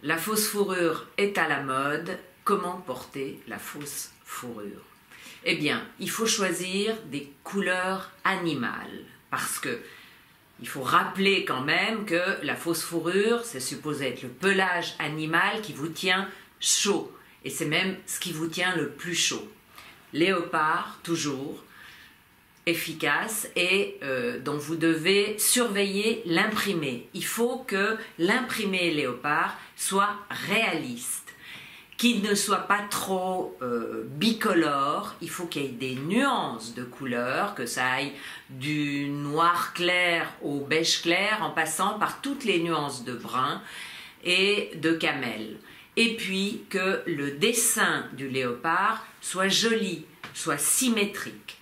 La fausse fourrure est à la mode. Comment porter la fausse fourrure? Eh bien, il faut choisir des couleurs animales parce que il faut rappeler quand même que la fausse fourrure, c'est supposé être le pelage animal qui vous tient chaud et c'est même ce qui vous tient le plus chaud. Léopard, toujours efficace et dont vous devez surveiller l'imprimé. Il faut que l'imprimé léopard soit réaliste, qu'il ne soit pas trop bicolore. Il faut qu'il y ait des nuances de couleurs, que ça aille du noir clair au beige clair en passant par toutes les nuances de brun et de camel. Et puis que le dessin du léopard soit joli, soit symétrique.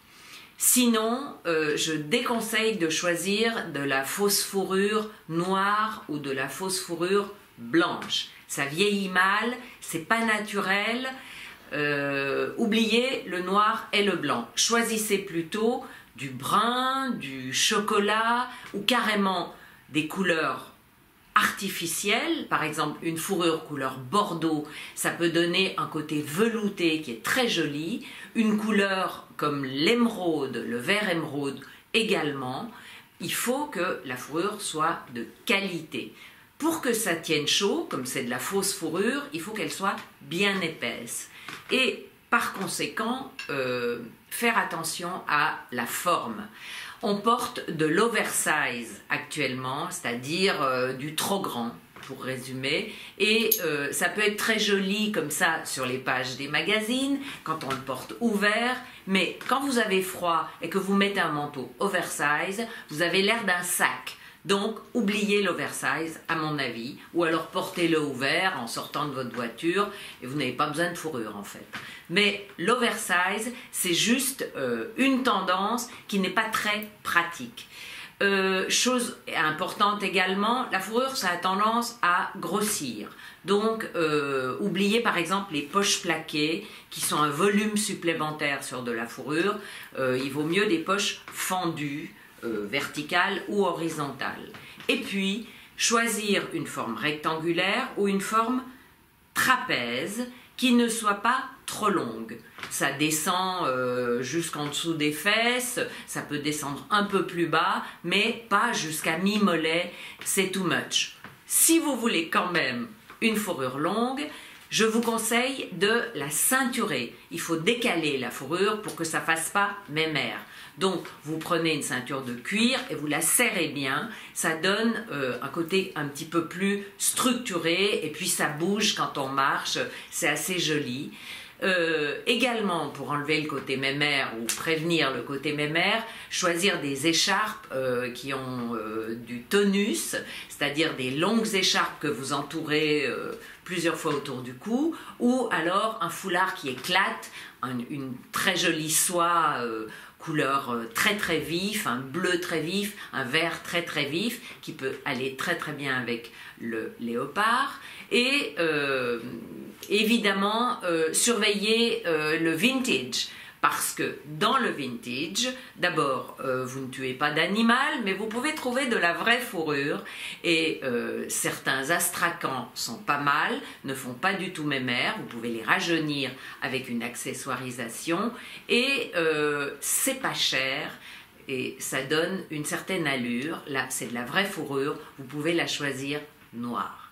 Sinon, je déconseille de choisir de la fausse fourrure noire ou de la fausse fourrure blanche. Ça vieillit mal, c'est pas naturel. Oubliez le noir et le blanc. Choisissez plutôt du brun, du chocolat ou carrément des couleurs artificielle, par exemple une fourrure couleur bordeaux, ça peut donner un côté velouté qui est très joli, une couleur comme l'émeraude, le vert émeraude également. Il faut que la fourrure soit de qualité. Pour que ça tienne chaud, comme c'est de la fausse fourrure, il faut qu'elle soit bien épaisse. Et par conséquent, faire attention à la forme. On porte de l'oversize actuellement, c'est-à-dire du trop grand, pour résumer, et ça peut être très joli comme ça sur les pages des magazines, quand on le porte ouvert, mais quand vous avez froid et que vous mettez un manteau oversize, vous avez l'air d'un sac. Donc, oubliez l'oversize, à mon avis, ou alors portez-le ouvert en sortant de votre voiture, et vous n'avez pas besoin de fourrure en fait. Mais l'oversize, c'est juste une tendance qui n'est pas très pratique. Chose importante également, la fourrure, ça a tendance à grossir. Donc, oubliez par exemple les poches plaquées, qui sont un volume supplémentaire sur de la fourrure. Il vaut mieux des poches fendues, verticale ou horizontale. Et puis, choisir une forme rectangulaire ou une forme trapèze qui ne soit pas trop longue. Ça descend jusqu'en dessous des fesses, ça peut descendre un peu plus bas, mais pas jusqu'à mi-mollet, c'est too much. Si vous voulez quand même une fourrure longue, je vous conseille de la ceinturer. Il faut décaler la fourrure pour que ça ne fasse pas mémère. Donc, vous prenez une ceinture de cuir et vous la serrez bien. Ça donne un côté un petit peu plus structuré et puis ça bouge quand on marche. C'est assez joli. Également, pour enlever le côté mémère ou prévenir le côté mémère, choisir des écharpes qui ont du tonus, c'est-à-dire des longues écharpes que vous entourez plusieurs fois autour du cou, ou alors un foulard qui éclate, une très jolie soie couleur très très vif, un bleu très vif, un vert très très vif, qui peut aller très très bien avec le léopard. Et évidemment, surveillez le vintage, parce que dans le vintage, d'abord, vous ne tuez pas d'animal, mais vous pouvez trouver de la vraie fourrure, et certains astracans sont pas mal, ne font pas du tout mémère, vous pouvez les rajeunir avec une accessoirisation, et c'est pas cher, et ça donne une certaine allure. Là, c'est de la vraie fourrure, vous pouvez la choisir noire.